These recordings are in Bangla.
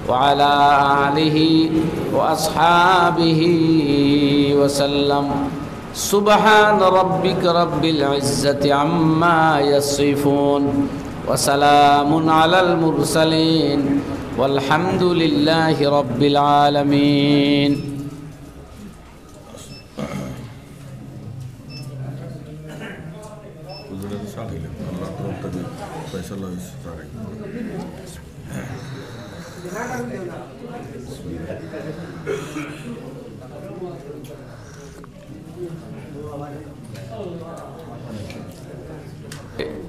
وعلى آله وأصحابه وسلم سبحان ربك رب العزة عما يصفون وسلام على المرسلين والحمد لله رب العالمين.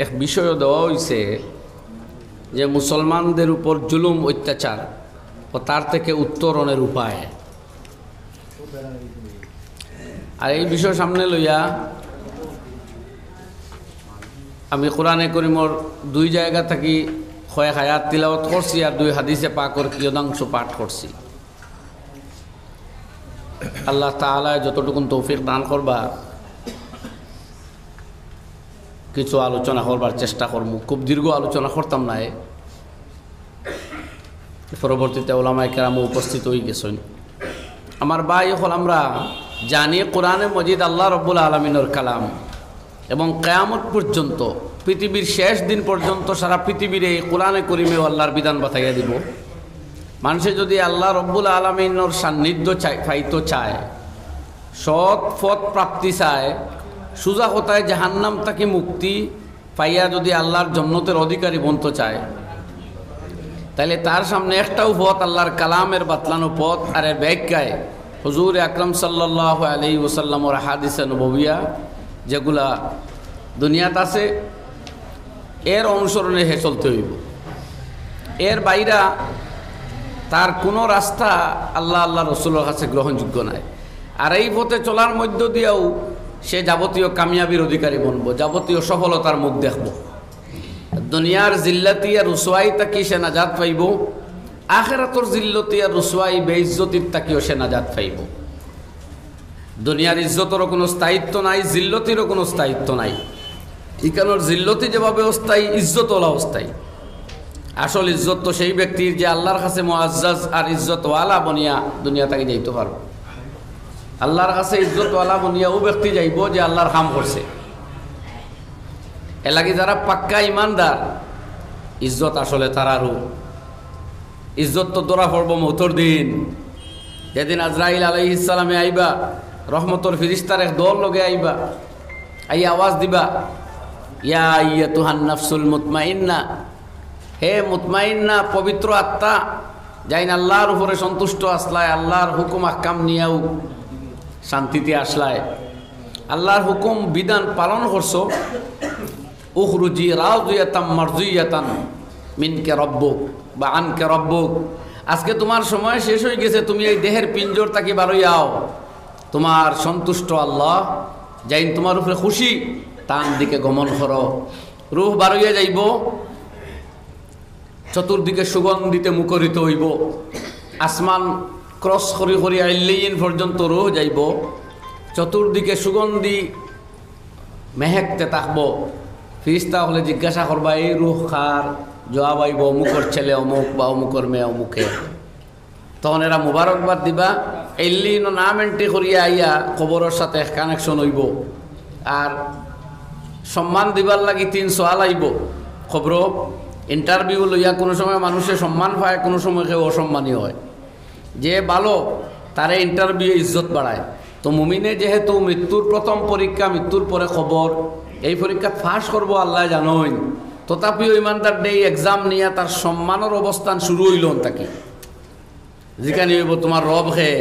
এক বিষয় দেওয়া হয়েছে যে মুসলমানদের উপর জুলুম অত্যাচার ও তার থেকে উত্তরণের উপায়, আর এই বিষয় সামনে লইয়া আমি কোরআনে করিমর দুই জায়গা থাকি কয়েক আয়াত তিলাওয়াত করছি আর দুই হাদিসে পাকর কিয়দাংশ পাঠ করছি। আল্লাহ তাআলা যতটুকুন তৌফিক দান করবা কিছু আলোচনা করবার চেষ্টা করব। খুব দীর্ঘ আলোচনা করতাম না, পরবর্তীতে ওলামায়ে কেরাম উপস্থিত হয়ে গেছেন। আমার ভাই হল আমরা জানি কোরআনে মজিদ আল্লাহ রব্বুল আলামিনের কালাম এবং কিয়ামত পর্যন্ত পৃথিবীর শেষ দিন পর্যন্ত সারা পৃথিবীর এই কোরআনে করিমে আল্লাহর বিধান বাতাইয়া দিব। মানুষে যদি আল্লাহ রব্বুল আলামিনের সান্নিধ্য পাইতে চায়, সৎ পথ প্রাপ্তি চায়, সুজা হতায় জাহান্নাম তাকে মুক্তি পাইয়া যদি আল্লাহর জান্নাতের অধিকারী বনতে চায়, তাহলে তার সামনে একটাও পথ আল্লাহর কালামের বাতলানো পথ, আর এর ব্যাখ্যায় হুজুর আকরাম সাল্লাল্লাহু আলাইহি ওয়াসাল্লামের হাদিসে নববিয়া যেগুলা দুনিয়াতে আছে এর অনুসরণে হে চলতে হইব। এর বাইরা তার কোনো রাস্তা আল্লাহ রসুলের কাছে গ্রহণযোগ্য নাই। আর এই পথে চলার মধ্য দিয়েও সে যাবতীয় কামিয়াবির অধিকারী বনব, যাবতীয় সফলতার মুখ দেখব। দুনিয়ার জিল্লাতি আর রুসওয়াই তাকি সে নাজাত পাইব, আখিরাতের জিল্লতি আর রুসওয়াই বেইজ্জতির তাকিও সে নাজাত পাইব। দুনিয়ার ইজ্জতেরও কোনো স্থায়িত্ব নাই, জিল্লতিরও কোনো স্থায়িত্ব নাই। ইকানোর জিল্লতি যেভাবে অস্থায়ী, ইজ্জতওয়ালা অস্থায়ী। আসল ইজ্জত তো সেই ব্যক্তির যে আল্লাহর কাছে মুআজ্জাজ আর ইজ্জতওয়ালা বনিয়া দুনিয়া থেকে যাইতে পারব। আল্লাহর কাছে ইজ্জতওয়ালা বনিয়া ও ব্যক্তি যাইব যে আল্লাহর কাম করছে। এলাকি যারা পাক্কা ইমানদার, ইজ্জত আসলে তারারও ইজ্জত তো ধরা পড়ব মৌতর দিন, যেদিন আজরাইল আলাইহিস সালামে আইবা, রহমতর ফিরিস্তার এক দল লগে আইবা, আই আওয়াজ দিবা, ইয়া আইয়াতুহান নাফসুল মুতমাইন্না, হে মুতমাইন্না পবিত্র আত্মা, যাইন আল্লাহর উপরে সন্তুষ্ট আসলায়, আল্লাহর হুকুম আহকাম নিয়েও শান্তিতে আসলায়, আল্লাহর হুকুম বিধান পালন করছো, উখরুজি রাদিয়াতাম মারদিয়াতান মিনকে রব্বুক বা আনকে রব্বুক। আজকে তোমার সময় শেষ হয়ে গেছে, তুমি এই দেহের পিঞ্জর তাকে বারইয়াও, তোমার সন্তুষ্ট আল্লাহ যাইন তোমার উপরে খুশি তার দিকে গমন করো। রূহ বারইয়া যাইব, চতুর্দিকে সুগন্ধিতে মুখরিত হইব, আসমান ক্রস করি করি আইল্লিন পর্যন্ত রূহ যাইব, চতুর্দিকে সুগন্ধি মেহেকতে থাকব। ফিরিস্তা হলে জিজ্ঞাসা করবা এই রূহ খার, জবাব আইব অমুকর ছেলে অমুক বা অমুকর মেয়ে অমুকে। তখন এরা মুবারকবাদ দিবা, এল্লিন নাম এন্ট্রি করিয়া আইয়া খবরের সাথে কানেকশন হইব। আর সম্মান দিবার লাগি 3 সোয়াল আইব। খবর ইন্টারভিউ লইয়া কোনো সময় মানুষের সম্মান পায়, কোনো সময় কেউ অসম্মানী হয়। যে ভালো তারে ইন্টারভিউ ইজ্জত বাড়ায়। তো মুমিনে যেহেতু মৃত্যুর প্রথম পরীক্ষা, মৃত্যুর পরে খবর, এই পরীক্ষা ফাঁস করব আল্লাহ জানোই, তথাপিও ইমানদার ডে এক্সাম নিয়ে তার সম্মানের অবস্থান শুরু হইল তাকে যেখানে হইব তোমার রব হে।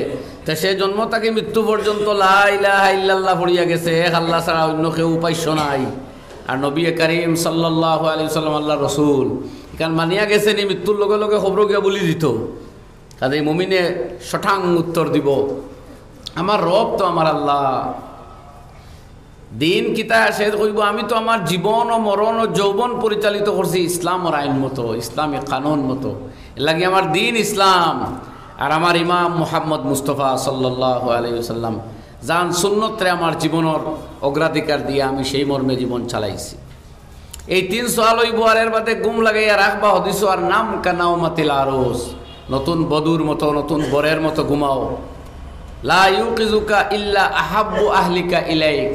তা সে জন্ম তাকে মৃত্যু পর্যন্ত লা ইলাহা ইল্লাল্লাহ পড়িয়া গেছে, এক আল্লাহ ছাড়া অন্য কেউ উপাস্য নাই। আর নবী করিম সাল্লাল্লাহু আলাইহি ওয়াসাল্লাম আল্লাহ রসুল এখানে মানিয়া গেছেন, এই মৃত্যুর লগে লগে খবর গিয়া বলি দিত। কাজে মুমিনে সঠাং উত্তর দিব, আমার রব তো আমার আল্লাহ। দিন কিতা সে কইব আমি তো আমার জীবন ও মরণ ও যৌবন পরিচালিত করছি ইসলামের আইন মতো, ইসলামী কানুন মতো। এর লাগে আমার দিন ইসলাম। আর আমার ইমাম মুহাম্মদ মুস্তফা সাল্লাল্লাহু আলাইহি ওয়াসাল্লাম যান সুন্নতরে আমার জীবনের অগ্রাধিকার দিয়ে আমি সেই মর্মে জীবন চালাইছি। এই 3 সোয়াল হইব। আর এর বাদে গুম লাগাইয়া রাখবা হদিস আর নাম কানাউমাতিল আরস। নতুন বধূর মতো নতুন বরের মতো ঘুমাও। লা ইউকিজুকা ইল্লা আহাব্বু আহলিকা ইলাইক,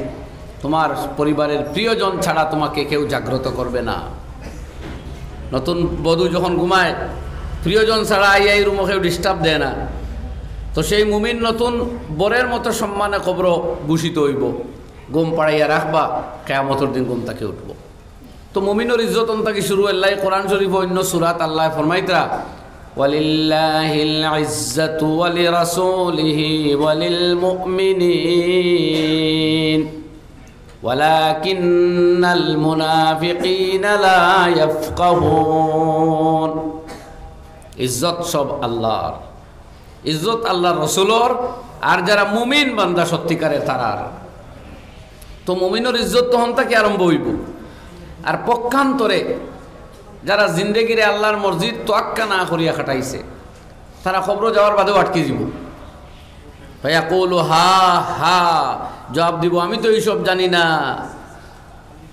তোমার পরিবারের প্রিয়জন ছাড়া তোমাকে কেউ জাগ্রত করবে না। নতুন বধূ যখন ঘুমায় প্রিয়জন ছাড়া আইয়াই রুমে কেউ ডিস্টার্ব দেয় না। তো সেই মুমিন নতুন বরের মতো সম্মানে কবর ভূষিত হইব, ঘুম পাড়াইয়া রাখবা, কিয়ামতের দিন ঘুম তাকে উঠব। তো মুমিনের ইজ্জত তাকে শুরু আল্লাহ কোরআন শরীফ অন্য সূরাত আল্লাহ ফরমাইতরা ওয়ালিল্লাহিল ইজ্জাতু ওয়ালিরাসূলিহি ওয়ালিল মুমিনিন ওয়ালাকিন্নাল মুনাফিকিনা লা ইয়াফকাহুন। ইজ্জত সব আল্লাহর, ইজ্জত আল্লাহর রসুলর, আর যারা মুমিন বান্দা সত্যিকারে তারার। তো মুমিনের ইজ্জত তখন থেকে আরম্ভ হইব। আর পক্ষান্তরে যারা জিন্দেগিরে আল্লাহর মসজিদ তোয়াক্কা না করিয়া খাটাইছে, তারা খবর যাওয়ার বাদেও আটকে যাব। ভাইয়া কৌলো হা হা জবাব দিব, আমি তো এইসব জানি না।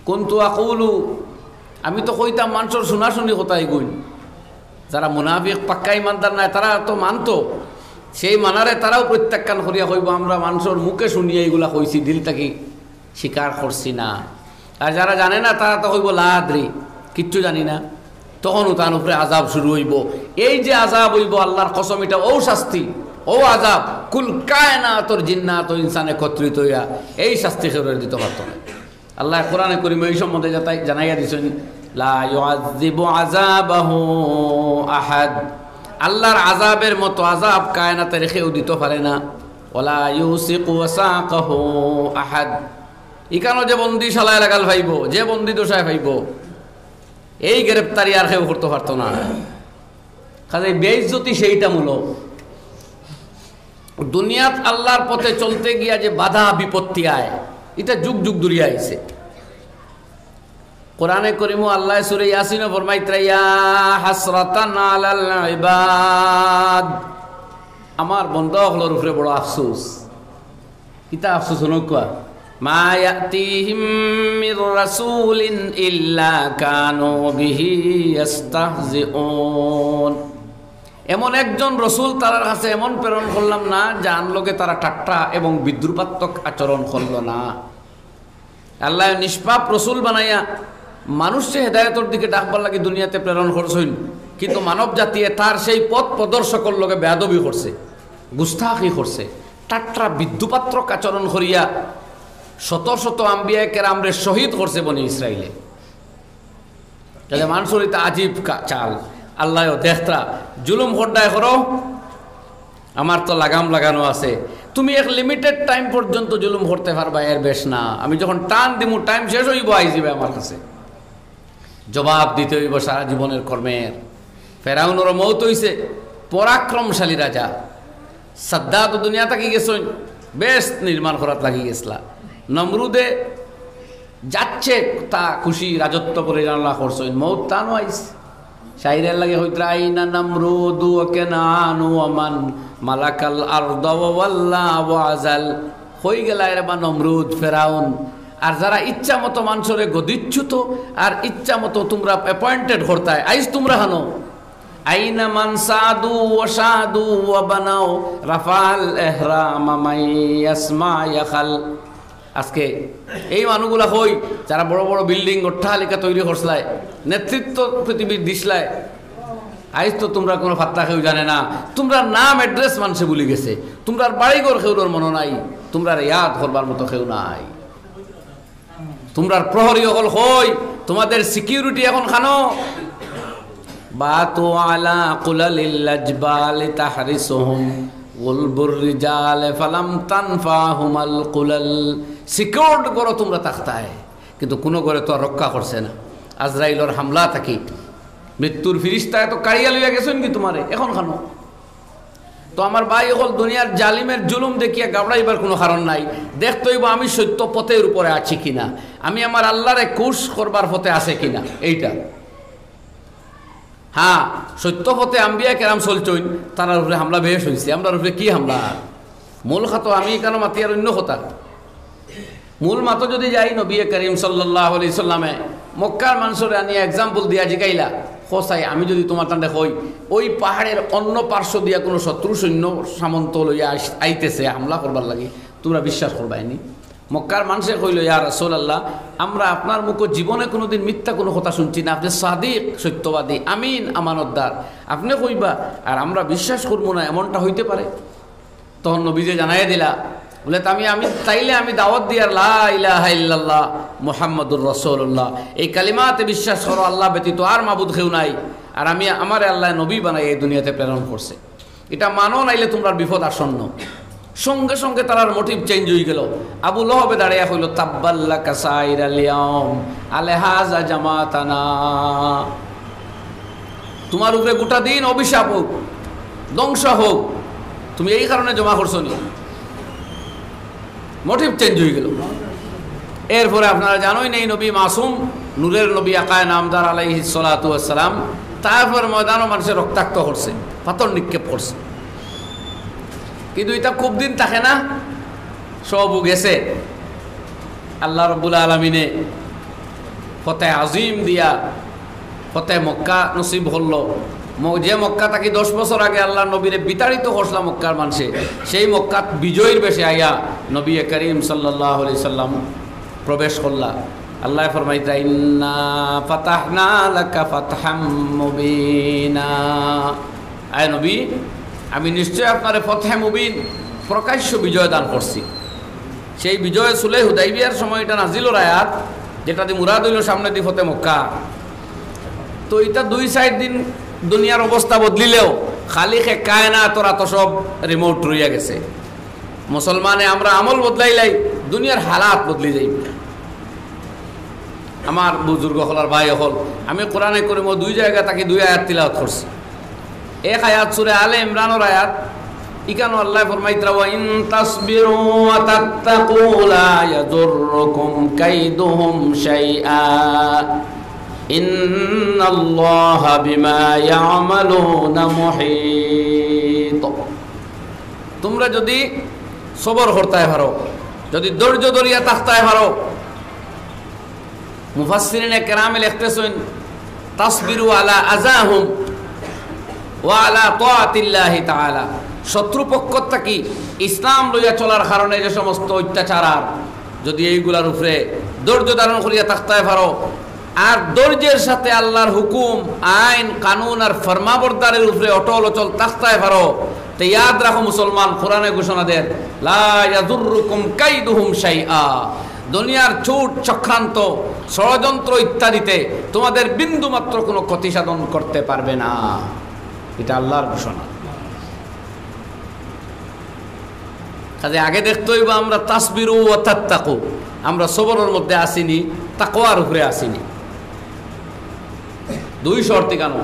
কোনতু আকৌলু, আমি তো কইতাম মানুষের শোনাশুনি কোথায় গুণ। যারা মুনাফিক পাক্কা ইমানদার নাই তারা তো মানতো, সেই মানারে তারাও প্রত্যাখ্যান করিয়া কইব আমরা মানুষের মুখে শুনিয়া এইগুলা কইছি, দিল থাকি স্বীকার করছি না। আর যারা জানে না তারা তো কইব লাদ্রি, কিচ্ছু জানি না। তখনও তার উপরে আজাব শুরু হইব। এই যে আজাব হইব আল্লাহর কসম, এটা ও শাস্তি, ও আজাব কুল কায়নাতর জিন্নাত ও ইনসান একত্রিত হইয়া এই শাস্তি খেয়ে দিতে পারত না। আল্লাহ কোরআনে করিম এই সম্বন্ধে জানাইয়া দিয়েছেন, লা ইউআযযিবু আযাবাহু আহাদ, আল্লাহর আজাবের মতো আজাব কায়নাতে রেখেও দিতে পারে না। ওয়ালা ইউসিকু ওয়াসাকাহু আহাদ, ইকানো যে বন্দিশালায় লাগাল ভাইব, যে বন্দি দশায় ভাইব, এই গ্রেপ্তারি আর কেউ করতে পারতো না। কাজে বেইজ্জতি সেইটা মূলক। দুনিয়াত আল্লাহর পথে চলতে গিয়া যে বাধা বিপত্তি আয়, এটা যুগ যুগ ধরে আইছে। কোরআনে করিম আল্লাহ সূরা ইয়াসিন ফরমাইতরা ইয়া হাসরাতান আলাল ইবাদ, আমার বান্দাগুলোর উপরে বড় আফসোস। কিতা আফসোস হনকা, মা ইয়াতিহিম মির রাসূলিন ইল্লা কানু বিহি ইস্তাহজিউন, এমন একজন রসুল তার কাছে এমন প্রেরণ করলাম না যার লোকে তারা ঠাট্টা এবং বিদ্রুপাত্মক আচরণ করল না। আল্লাহ নিষ্পাপ রসুল বানাইয়া মানুষকে হেদায়তের দিকে ডাকবার লাগে দুনিয়াতে প্রেরণ করছেন, কিন্তু মানব জাতিয়ে তার সেই পথ প্রদর্শকের লোকে বেয়াদবি করছে, গুস্তাখি করছে, ঠাট্টা বিদ্রুপাত্মক আচরণ করিয়া শত শত আম্বিয়া কেরামরে শহীদ করছে বনি ইসরাইলে। তাহলে মানুষের এটা আজীব চাল। আল্লাহ দেখতা জুলুম হড্ডায় করো, আমার তো লাগাম লাগানো আছে, তুমি এক লিমিটেড টাইম পর্যন্ত জুলুম করতে পারবা, এর বেশ না। আমি যখন টান দিমু টাইম শেষ হইব, আইজিবে আমার কাছে জবাব দিতে হইব সারা জীবনের কর্মের। ফেরাউনের মৌত হইছে, পরাক্রমশালী রাজা। সাদ্দাত দুনিয়া থাকি গেছেন, বেশ নির্মাণ করাত লাগি গেছিলা। নমরুদে যাচ্ছে তা খুশি রাজত্ব পরিচালনা করছেন, মৌত তানো আইস। শাইরের লাগে হইতরা আইনা নামরুদু কেনানু আমান মালাকাল আরদ ওয়াল্লা ওয়াজাল, হই গেলা এর বা নমরুদ ফেরাউন। আর যারা ইচ্ছা মতো মানুষরে গদিচ্ছুত আর ইচ্ছা মতো তোমরা অ্যাপয়েন্টেড করতায়, আইস তোমরা হানো আইনা মান সাদু ওয়া শাদু ওয়া বানাও রাফাল ইহরাম মাই ইয়াসমা ইয়াখাল। আজকে এই মানুষগুলা হই যারা বড় বড় বিল্ডিং অট্টালিকা তৈরি করছলায়, নেতৃত্ব পৃথিবীর দিশলায়, আইজ তো তোমরা কোনো ফাত্তা কেউ জানে না। তোমরা নাম অ্যাড্রেস মানুষে ভুলে গেছে, তোমরা বাড়িঘর কেউর মনে নাই, তোমরা ইয়াদ করবার মতো কেউ নাই। তোমরা প্রহরী হল হই, তোমাদের সিকিউরিটি এখন খানো। বাতু আলা কুলালিল লাজবালি তাহরিসুহুম গুলবুর রিজাল ফালাম তানফাহুমাল কুলাল। সিকিউরড করো তোমরা তাখতায়, কিন্তু কোনো করে তো রক্ষা করছে না। আজরাইলর হামলা থাকি, মৃত্যুর ফিরিস্তায় তো কাড়িয়া লইয়া গেছেন কি তোমারে, এখন খানো। তো আমার ভাই হল দুনিয়ার জালিমের জুলুম দেখিয়া গাবড়াইবার কোনো কারণ নাই। দেখতে হইব আমি সত্য পথের উপরে আছি কিনা, আমি আমার আল্লাহরে খুশ করবার পথে আছে কিনা। এইটা হ্যাঁ, সত্য পথে আম্বিয়া কেরাম চলছইন, তার উপরে হামলা বেশ হয়েছে। আমরা উপরে কি হামলা? মূল খাতো আমি কেন মাতি আর অন্য কথা। মূল মাতো যদি যাই নবী করিম সাল্লাল্লাহু আলাইহি সাল্লামে মক্কার মানুষরে আনিয়া এক্সাম্পল দিয়া জিকাইলা খোসাই আমি যদি তোমার টান্ডে কই ওই পাহাড়ের অন্য পার্শ্ব দিয়া কোনো শত্রু সৈন্য সামন্ত লইয়া আইতেছে হামলা করবার লাগে, তোমরা বিশ্বাস করবাইনি? মক্কার মানুষে কইল, ইয়া রাসূলুল্লাহ, আমরা আপনার মুখ জীবনে কোনোদিন মিথ্যা কোনো কথা শুনছি না, আপনি সাদিক সত্যবাদী, আমিন আমানতদার, আপনি কইবা আর আমরা বিশ্বাস করবো না, এমনটা হইতে পারে? তখন নবীজে জানাই দিলা, বলে আমি তাইলে আমি দাওয়াত দিয়ার লা ইলাহা ইল্লাল্লাহ মুহাম্মাদুর রাসূলুল্লাহ, এই কালিমাতে বিশ্বাস করো আল্লাহ ব্যতীত আর মাবুদ কেউ নাই, আর আমি আমার আল্লাহ নবী বানাই এই দুনিয়াতে প্রেরণ করছে, এটা মানো, নাইলে তোমরা বিপদ আসন্ন। সঙ্গে সঙ্গে তার মোটিভ চেঞ্জ হয়ে গেল। আবু লহবে দাঁড়িয়ে হইল, তাব্বাল্লাকা সাইরাল ইয়াউম আলাহাযা জামাতানা, তোমার উপরে গোটা দিন অভিশাপ হোক, ধ্বংস হোক, তুমি এই কারণে জমা করছো নি। মোটিভ চেঞ্জ হয়ে গেল। এরপরে আপনারা জানোই নেই নবী মাসুম, নূরের নবী আকায় নামদার আলাইহিস সালাতু ওয়াস সালাম, তারপর ময়দানও মানুষের রক্তাক্ত করছে, পাথর নিক্ষেপ করছে, কিন্তু এটা খুব দিন থাকে না, সবও গেছে। আল্লাহ রাব্বুল আলামিনে ফতে আজিম দিয়া ফতে মক্কা নসিব হল। যে মক্কা তাকে 10 বছর আগে আল্লাহ নবীরে বিতাড়িত করছিলাম মক্কার মানুষে, সেই মক্কা বিজয়ীর বেশে আইয়া নবী করিম সাল্লাল্লাহু আলাইহি সাল্লাম প্রবেশ করলা। আল্লাহ ফরমাইতা, ইন্না ফাতাহনা লাকা ফাতহাম মুবিনা, আয় নবী, আমি নিশ্চয় আপনার ফতহে মুবিন প্রকাশ্য বিজয় দান করছি। সেই বিজয় সুলে হুদাইবিয়ার সময় এটা নাজিলর আয়াত, যেটা দিয়ে মুরাদ হইল সামনে দি ফতে মক্কা। তো এটা 2-4 দিন দুনিয়ার অবস্থা বদলিলেও খালিকে কায়নাত তোরা তো সব রিমোট রইয়া গেছে। মুসলমানে আমরা আমল বদলাইলাই, দুনিয়ার হালাত বদলি যাই। আমার বুজুর্গ হলার ভাই হল, আমি কোরআনে করিম 2 জায়গা তাকে 2 আয়াত তিলাওয়াত করছি। এক আয়াত সূরা আলে ইমরানের আয়াত, ইকানো আল্লাহ ফরমাইতরা, ওয়া ইন তাসবিরু ওয়া তাত্তাকু লা ইয়াদুররুকুম কাইদুহুম শাইআ ইন্নাল্লাহা বিমা ইয়ামালুনা মুহীত। তোমরা যদি সবর করতে পারো, যদি ধৈর্য ধরিয়া থাকতে পারো, মুফাসসিরিনে কেরামে লিখতেছেন, তাসবিরু আলা আযাহুম ওয়া আলা তাআতিল্লাহি তাআলা, শত্রুপক্ষ থাকি ইসলাম লইয়া চলার কারণে যে সমস্ত অত্যাচার, যদি এইগুলার উপরে ধৈর্য ধারণ করিয়া থাকতে পারো, আর ধৈর্যের সাথে আল্লাহর হুকুম, আইন, কানুন আর ফরমাবরদারের উপরে অটল অচল থাকতে পারো, তো ইয়াদ রাখো মুসলমান, কোরআনে ঘোষণা দেন, লা ইয়াদুররুকুম কাইদুহুম শাইআ, দুনিয়ার চুট চক্রান্ত ষড়যন্ত্র ইত্যাদিতে তোমাদের বিন্দু মাত্র কোনো ক্ষতি সাধন করতে পারবে না। এটা আল্লাহর ঘোষণা। কাজে আগে দেখতে হইব আমরা তাসবিরু ওয়া তাত্তাকু, আমরা সবরের মধ্যে আসিনি, তাকওয়ার উপরে আসিনি। 2 শর্ত কেন?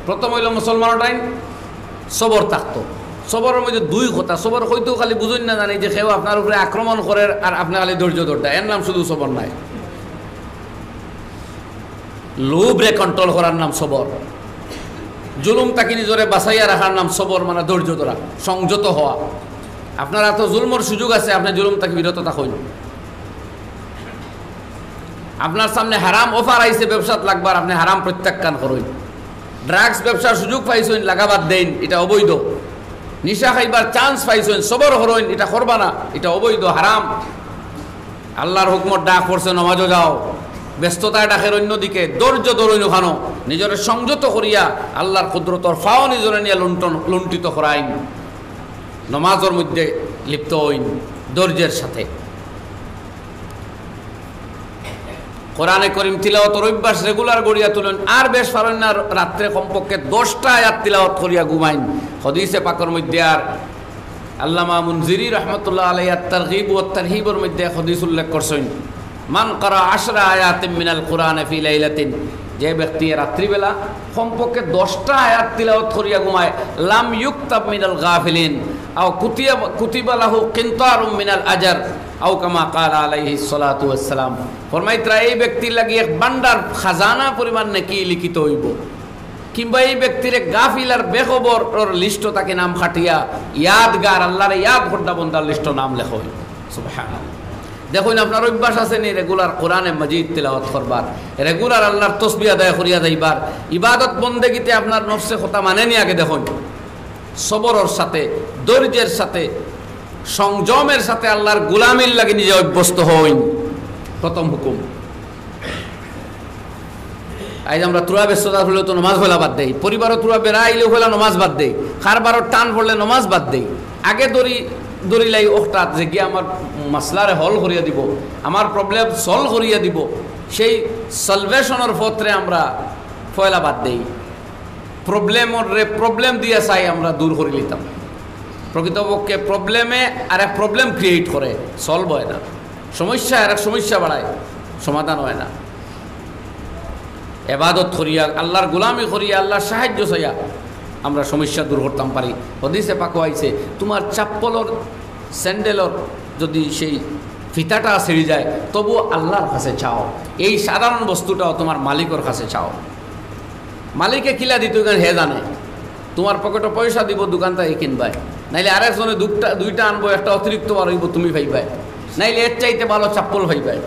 প্রথম হইল মুসলমানটাই সবর থাকতো। সবরের মধ্যে 2 কথা, সবর হয়তো খালি বুঝুন না জানি যে কেউ আপনার উপরে আক্রমণ করে আর আপনি খালি ধৈর্য ধরতে, এর নাম শুধু সবর নাই। লোভরে কন্ট্রোল করার নাম সবর, জুলুম তাকে নিজরে বাঁচাইয়া রাখার নাম সবর, মানে ধৈর্য ধরা, সংযত হওয়া। আপনার এত জুলমর সুযোগ আছে, আপনি জুলুম তাকে বিরত থাকুন। আপনার সামনে হারাম অফার আইছে, ব্যবসাত লাগবার, আপনি হারাম প্রত্যাখ্যান করুন। ড্রাগস ব্যবসার সুযোগ পাইছেন, লাগাবার দেন, এটা অবৈধ। নিশা খাইবার চান্স পাইছেন, সবর হরইন, এটা করবা না, এটা অবৈধ, হারাম। আল্লাহর হুকুমত ডাক করছে, নমাজও যাও, ব্যস্ততায় ডাকের অন্যদিকে ধৈর্য ধরইন, ওখানো নিজের সংযত করিয়া আল্লাহর কুদরতর ফাও নিজরে নিয়ে লুণ্ঠিত করাইন, নমাজের মধ্যে লিপ্ত হইন ধৈর্যের সাথে। কোরআনে করিম তিলাওয়াতের অভ্যাস রেগুলার গড়িয়া তুলেন, আর বেশ পারেন না রাত্রে কমপক্ষে 10টা আয়াত তিলাওয়াত করিয়া ঘুমাইন। হাদিসে পাকের মধ্যে আর আল্লামা মুনজিরি রহমতুল্লাহ আলাইহি আত-তারগীব ওয়াত তারহিবের মধ্যে হাদিস উল্লেখ করছেন, মান কারা 10 আয়াতিন মিনাল কোরআনে ফি লাইলাতিন, যে ব্যক্তি রাত্রিবেলা কমপক্ষে 10টা আয়াত তিলাওয়াত করিয়া ঘুমায়, লাম ইউকতাব মিনাল গাফিলিন আও কুতিবা লাহু কিনতারুম মিনাল আজর আও কামা ক্বালা আলাইহিস সালাতু ওয়াস সালাম। ফরমাইতরা এই ব্যক্তির লাগি এক বান্দার খাজানা পরিমাণ নেকি লিখিত হইব, কিংবা এই ব্যক্তির গাফিল আর বেখবর লিস্ট তাকে নাম খাটিয়া ইয়াদগার আল্লাহর ইয়াদ করদা বন্দার লিস্ট নাম লেখা হইব। সুবহানাল্লাহ। দেখুন আপনার অভ্যাস আছে নি রেগুলার কোরআনে মাজিদ তেলাওয়াত করবার, রেগুলার আল্লাহর তসবিহ আদায় করিয়া যাইবার, ইবাদত বন্দেগীতে আপনার নফসে কথা মানে নি আগে দেখুন, সবরের সাথে, ধৈর্যের সাথে, সংযমের সাথে আল্লাহর গোলামির লাগে নিজে অভ্যস্ত হইন। প্রথম হুকুম। আজ আমরা তুরা ব্যস্ততা হলে তো নমাজ হলা বাদ দেই, পরিবারও তুরা বেড়া আইলে হলে নমাজ বাদ দেই, খারবারও টান পড়লে নমাজ বাদ দেই। আগে দড়িলাই ওটাত যে গিয়ে আমার মাসলারে হল করিয়া দিব, আমার প্রবলেম সলভ করিয়া দিব, সেই সলভেশনের পত্রে আমরা ফয়লা বাদ দেই। প্রবলেম দিয়ে চাই আমরা দূর করে নিতাম। প্রকৃতপক্ষে প্রবলেমে আর এক প্রবলেম ক্রিয়েট করে, সলভ হয় না। সমস্যা আর এক সমস্যা বাড়ায়, সমাধান হয় না। এবাদত করিয়া, আল্লাহর গোলামি করিয়া, আল্লাহর সাহায্য চাইয়া আমরা সমস্যা দূর করতাম পারি। হদিসে পাক হইছে, তোমার চাপ্পলর স্যান্ডেলর যদি সেই ফিতাটা ছিঁড়ে যায় তবু আল্লাহর কাছে চাও, এই সাধারণ বস্তুটাও তোমার মালিকের কাছে চাও। মালিকে কিলা দিত হে জানে, তোমার পকেটে পয়সা দিব দোকানটা কিনবাই, নাইলে আরেকজনে দুইটা আনবো, একটা অতিরিক্ত বার হইব তুমি ভাইবাই, নাইলে এর চাইতে ভালো চাপ্পল ভাইবাই।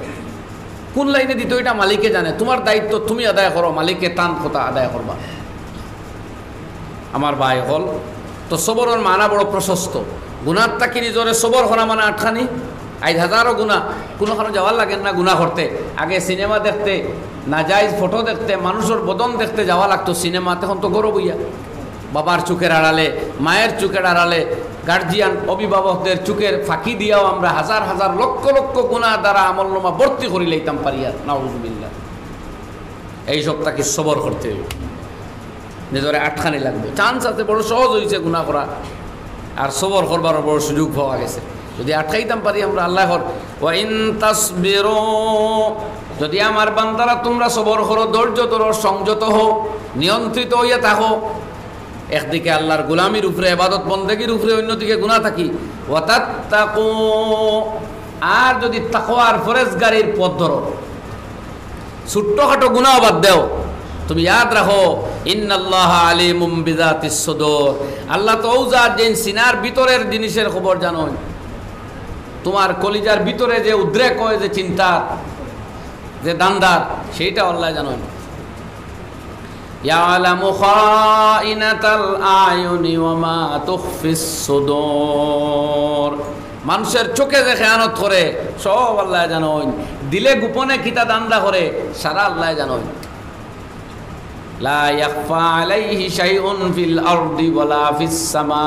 কোন লাইনে দিত এটা মালিকে জানে, তোমার দায়িত্ব তুমি আদায় করো, মালিকে টান কথা আদায় করবা। আমার ভাই হল তো সবরের মানা বড় প্রশস্ত। গুনার তাকে নিজরে সবর করা মানে আটখানি, আজ হাজারো গুণা, কোনোখানে যাওয়ার লাগেন না গুণা করতে। আগে সিনেমা দেখতে, নাজাইজ ফটো দেখতে, মানুষের বদন দেখতে যাওয়া লাগতো সিনেমা। তখন তো গরব হইয়া বাবার চোখের আড়ালে, মায়ের চোখের আড়ালে, গার্জিয়ান অভিভাবকদের চোখের ফাঁকি দিয়াও আমরা হাজার হাজার লক্ষ লক্ষ গুণা দ্বারা আমলনামা ভর্তি করি লইতাম পারিয়া। নাউজুবিল্লাহ। এইসব তাকে সবর করতে হইব, নিজরে আটখানি লাগবে। চান্স আছে, বড় সহজ হয়েছে গুণা করা, আর সবর করবার বড় সুযোগ পাওয়া গেছে। যদি আটকাইতাম পারি আমরা, আল্লাহ ওয়া ইন তাসবিরু, যদি আমার বান্দারা তোমরা সবর করো, ধৈর্য ধরো, সংযত হও, নিয়ন্ত্রিত হইয়া থাকো, একদিকে আল্লাহর গোলামির উপরে, ইবাদত বন্দেগীর উপরে, অন্যদিকে গুনাহ থাকি, ওয়া তাত্তাকু, আর যদি তাকওয়ার ফরেজগারির পথ ধরো, ছোট্টখাটো গুনাহ বাদ দাও, তুমি ইয়াদ রাখো ইন্নাল্লাহা আলিমুম বিযাতিস সুদূর, আল্লাহ তো ওজাত যেন সিনার ভিতরের জিনিসের খবর জানেন। তোমার কলিজার ভিতরে যে উদ্রেক হয়, যে চিন্তা, যে দান্দার, সেইটা আল্লাহ জানেন। ইয়ালামু খাইনাতাল আয়ুনি ওয়া মা তুখফিস সুদূর, মানুষের চোখে যে খেয়ানত করে সব আল্লাহ জানেন, দিলে গোপনে কিতা দান্দা করে সারা আল্লাহ জানেন। লা ইয়াখফা আলাইহি শাইউন ফিল আরদি ওয়ালা ফিস সামা,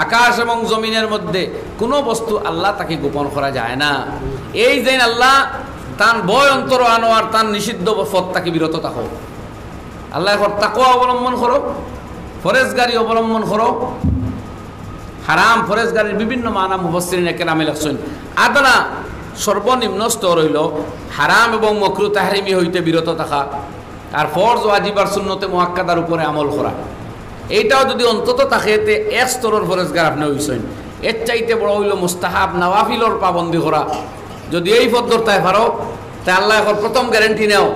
আকাশ এবং জমিনের মধ্যে কোনো বস্তু আল্লাহ তাকে গোপন করা যায় না। এই যে আল্লাহ তার ভয় অন্তর আনো, আর তার নিষিদ্ধ পথ তাকে বিরত থাকো। আল্লাহ তাকওয়া অবলম্বন করো, ফরেজগারি অবলম্বন করো। হারাম ফরেজগারির বিভিন্ন মানা মুফাসসিরিন কেরামে লিখছেন। আদনা সর্বনিম্ন স্তর হইল হারাম এবং মাকরুহ তাহরিমি হইতে বিরত থাকা, আর ফরজ ওয়াজিব আর সুন্নতে মুআক্কাদার উপরে আমল করা। এইটাও যদি অন্তত থাকে তে এক স্তরের ফরেজগার আপনি হইছেন। এর চাইতে বড় হইল মুস্তাহাব নওয়াফিলর পাবন্দি করা। যদি এই পদ্ধতায় পারো তা আল্লাহ এখন প্রথম গ্যারান্টি নেও,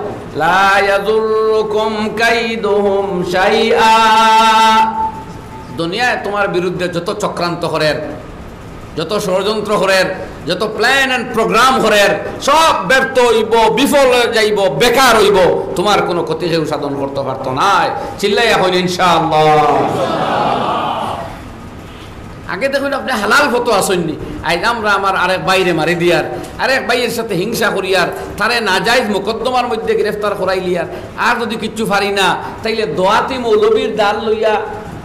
লা ইয়াদুররুকুম কাইদুহুম শাইআ, দুনিয়ায় তোমার বিরুদ্ধে যত চক্রান্ত করের, যত ষড়যন্ত্র করের, যত প্ল্যান অ্যান্ড প্রোগ্রাম করের, সব ব্যর্থ হইব, বিফল হয়ে যাইব, বেকার হইব, তোমার কোনো ক্ষতি কেউ সাধন করতে পারত না। চিল্লাই এখন ইনশাআল্লাহ। আগে দেখুন আপনি হালাল ফটো আসেননি, আজ আমরা আমার আরেক বাইরে মারি দিয়ার, আরেক বাইয়ের সাথে হিংসা করিয়ার, তারে নাজাইজ মোকদ্দমার মধ্যে গ্রেফতার করাই লিয়ার, আর যদি কিচ্ছু পারি না তাইলে দোয়াতি মৌলবীর দাল লইয়া,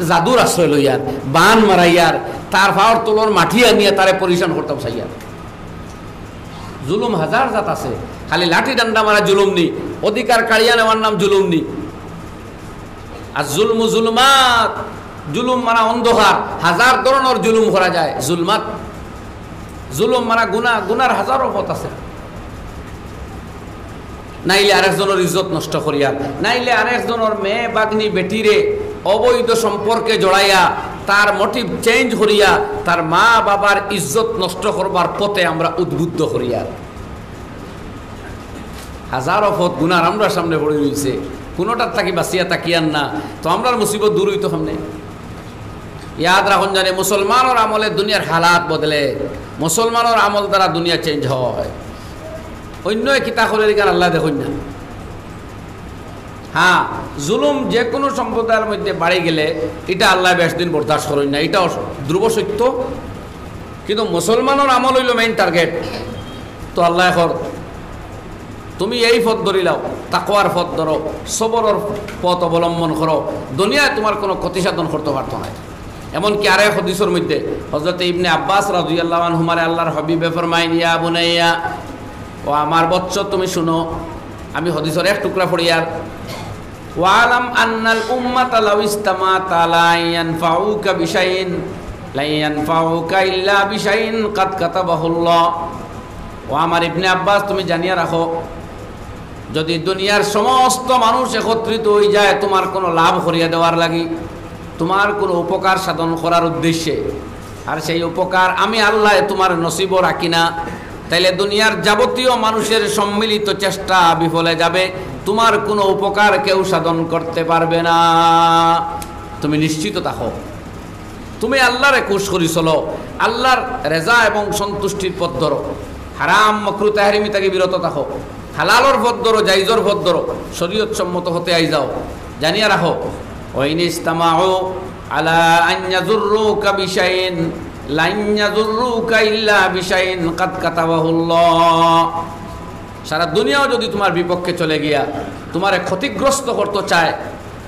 জাদুর আশ্রয় লইয়ার, বান মারাইয়ার, তার পাওয়ার তোলর মাটি আনিয়া তারে পরিশান করতাম চাইয়ার। জুলুম হাজার জাত আছে, খালি লাঠি ডান্ডা মারা জুলুম নি, অধিকার কাড়িয়া নেওয়ার নাম জুলুম নি। আর জুলমু জুলমাত, জুলুম মানা অন্ধকার, হাজার ধরনের জুলুম করা যায়। জুলমাত, জুলুম মানা গুনাহ, গুনার হাজারো পথ আছে। নাইলে আরেকজনের ইজ্জত নষ্ট করিয়া, নাইলে আরেকজনের মেয়ে বাগনি বেটিরে অবৈধ সম্পর্কে জড়াইয়া, তার মোটিভ চেঞ্জ করিয়া, তার মা বাবার ইজ্জত নষ্ট করবার পথে আমরা উদ্বুদ্ধ করিয়া, হাজারো পথ গুনার আমরা সামনে পড়ে রয়েছে, কোনোটার থাকি বাঁচিয়া তাকিয়ান না, তো আমরা মুসিবত দূর হইতো সামনে। ইয়াদ রাখুন জানে মুসলমানের আমলে দুনিয়ার হালাত বদলে, মুসলমানের আমল দ্বারা দুনিয়া চেঞ্জ হয়। অন্য কিতা করে দিকে আল্লাহ দেখুন না। হ্যাঁ, জুলুম যে কোনো সম্প্রদায়ের মধ্যে বাড়ি গেলে এটা আল্লাহ বেশ দিন বরদাস্ত করেন না, এটাও ধ্রুব সত্য। কিন্তু মুসলমানের আমল হইল মেইন টার্গেট। তো আল্লাহ এখন তুমি এই পথ ধরিলাও, তাকওয়ার পথ ধরো, সবরের পথ অবলম্বন করো, দুনিয়ায় তোমার কোনো ক্ষতি সাধন করতে পারতো না। এমনকি আরেক হাদিসের মধ্যে হযরত ইবনে আব্বাস রাদিয়াল্লাহু আনহুমারে আল্লাহর হাবিবে ফরমাইন, ইয়া বুনাইয়া, ও আমার বৎস তুমি শুনো। আমি হাদিসের এক টুকরা পড়ি আর, ওয়ালাম আন্নাল উম্মাতা লাউ ইসতামাত আলা ইয়ানফাউকা বিশাইইন লা ইয়ানফাউকা ইল্লা বিশাইইন কাদ কাতাবাহুল্লাহ। ও আমার ইবনে আব্বাস তুমি জানিয়া রাখো, যদি দুনিয়ার সমস্ত মানুষ একত্রিত হয়ে যায় তোমার কোনো লাভ করিয়া দেওয়ার লাগি, তোমার কোনো উপকার সাধন করার উদ্দেশ্যে, আর সেই উপকার আমি আল্লাহ তোমার নসিবও রাখি না, তাইলে দুনিয়ার যাবতীয় মানুষের সম্মিলিত চেষ্টা বিফলে যাবে, তোমার কোনো উপকার কেউ সাধন করতে পারবে না। তুমি নিশ্চিত থাকো, তুমি আল্লাহরে খুশ করি চলো, আল্লাহর রেজা এবং সন্তুষ্টির পথ ধরো, হারাম মাকরু তাহরিমি থেকে বিরত থাকো, হালালর পথ ধরো, জাইজর পথ ধরো, শরীয়ত সম্মত হতে আই যাও। জানিয়া রাখো, ওয়াইন ইসতামাউ আলা আন ইয়াযুররুকা বিশাইইন লা ইয়াযুররুকা ইল্লা বিশাইইন কাদ কাতাবাহুল্লাহ। সারা দুনিয়াও যদি তোমার বিপক্ষে চলে গিয়া তোমারে ক্ষতিগ্রস্ত করতে চায়,